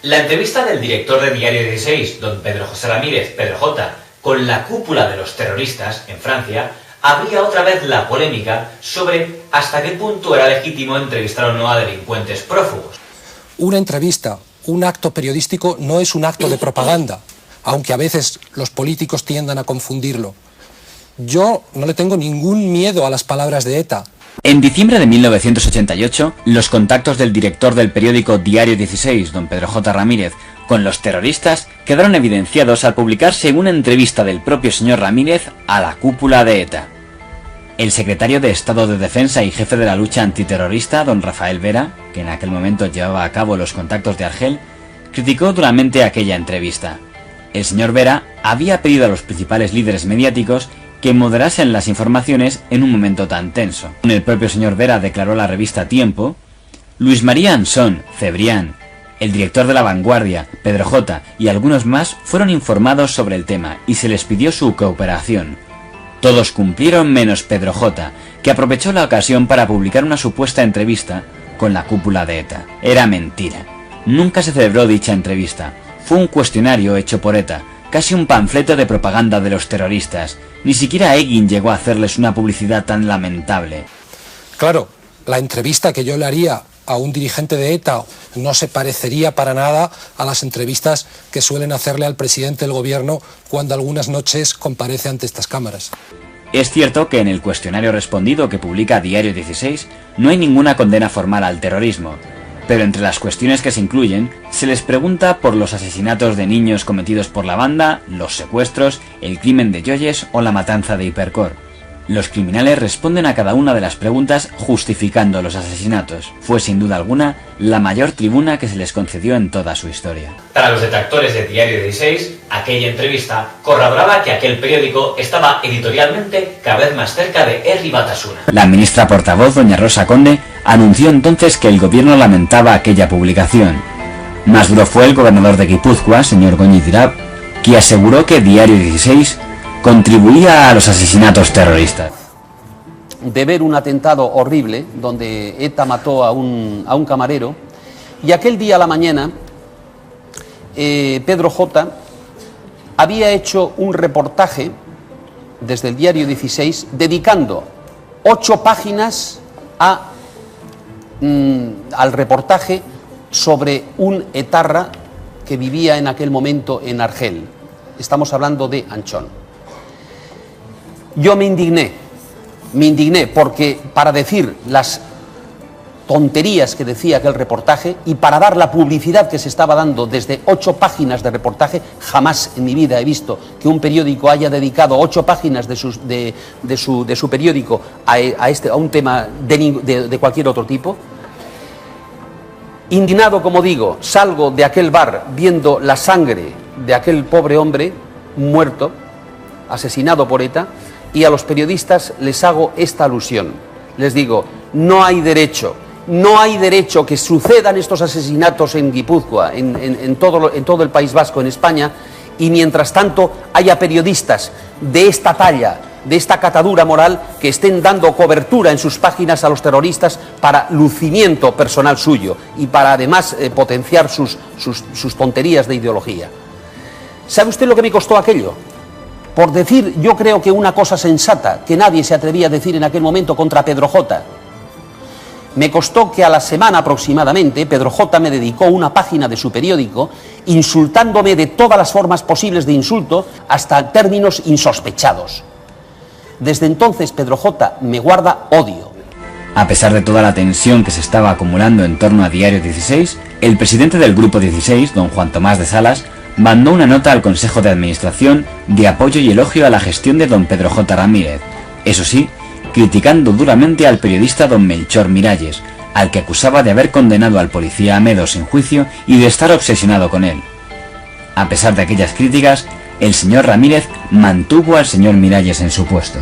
La entrevista del director de Diario 16, don Pedro José Ramírez, Pedro J, con la cúpula de los terroristas en Francia, abría otra vez la polémica sobre hasta qué punto era legítimo entrevistar o no a delincuentes prófugos. Una entrevista, un acto periodístico no es un acto de propaganda, aunque a veces los políticos tiendan a confundirlo. Yo no le tengo ningún miedo a las palabras de ETA. En diciembre de 1988, los contactos del director del periódico Diario 16, don Pedro J. Ramírez, con los terroristas quedaron evidenciados al publicarse una entrevista del propio señor Ramírez a la cúpula de ETA. El secretario de Estado de Defensa y jefe de la lucha antiterrorista, don Rafael Vera, que en aquel momento llevaba a cabo los contactos de Argel, criticó duramente aquella entrevista. El señor Vera había pedido a los principales líderes mediáticos que moderasen las informaciones en un momento tan tenso. El propio señor Vera declaró a la revista Tiempo: Luis María Ansón, Cebrián, el director de La Vanguardia, Pedro J. y algunos más fueron informados sobre el tema y se les pidió su cooperación. Todos cumplieron menos Pedro J., que aprovechó la ocasión para publicar una supuesta entrevista con la cúpula de ETA. Era mentira. Nunca se celebró dicha entrevista. Fue un cuestionario hecho por ETA, casi un panfleto de propaganda de los terroristas. Ni siquiera Egin llegó a hacerles una publicidad tan lamentable. Claro, la entrevista que yo le haría a un dirigente de ETA no se parecería para nada a las entrevistas que suelen hacerle al presidente del gobierno cuando algunas noches comparece ante estas cámaras. Es cierto que en el cuestionario respondido que publica Diario 16 no hay ninguna condena formal al terrorismo, pero entre las cuestiones que se incluyen se les pregunta por los asesinatos de niños cometidos por la banda, los secuestros, el crimen de Joyes o la matanza de Hipercor. Los criminales responden a cada una de las preguntas justificando los asesinatos. Fue sin duda alguna la mayor tribuna que se les concedió en toda su historia. Para los detractores de Diario 16, aquella entrevista corroboraba que aquel periódico estaba editorialmente cada vez más cerca de Herri Batasuna. La ministra portavoz, doña Rosa Conde, anunció entonces que el gobierno lamentaba aquella publicación. Más duro fue el gobernador de Guipúzcoa, señor Goñi Tirab, que aseguró que Diario 16 contribuía a los asesinatos terroristas. De ver un atentado horrible donde ETA mató a un camarero, y aquel día a la mañana Pedro J. había hecho un reportaje desde el Diario 16 dedicando 8 páginas al reportaje sobre un etarra que vivía en aquel momento en Argel. Estamos hablando de Anchón. Yo me indigné porque para decir las tonterías que decía aquel reportaje y para dar la publicidad que se estaba dando desde 8 páginas de reportaje, jamás en mi vida he visto que un periódico haya dedicado 8 páginas de su periódico a un tema de cualquier otro tipo. Indignado, como digo, salgo de aquel bar viendo la sangre de aquel pobre hombre muerto, asesinado por ETA, y a los periodistas les hago esta alusión. Les digo, no hay derecho que sucedan estos asesinatos en Guipúzcoa, en todo el País Vasco, en España, y mientras tanto haya periodistas de esta talla, de esta catadura moral, que estén dando cobertura en sus páginas a los terroristas para lucimiento personal suyo y para además potenciar sus tonterías de ideología. ¿Sabe usted lo que me costó aquello? Por decir, yo creo que una cosa sensata que nadie se atrevía a decir en aquel momento contra Pedro J. Me costó que a la semana aproximadamente Pedro J. me dedicó una página de su periódico insultándome de todas las formas posibles de insulto hasta términos insospechados. Desde entonces Pedro J. me guarda odio. A pesar de toda la tensión que se estaba acumulando en torno a Diario 16, el presidente del Grupo 16, don Juan Tomás de Salas, mandó una nota al Consejo de Administración de apoyo y elogio a la gestión de don Pedro J. Ramírez, eso sí, criticando duramente al periodista don Melchor Miralles, al que acusaba de haber condenado al policía Amedo sin juicio y de estar obsesionado con él. A pesar de aquellas críticas, el señor Ramírez mantuvo al señor Miralles en su puesto.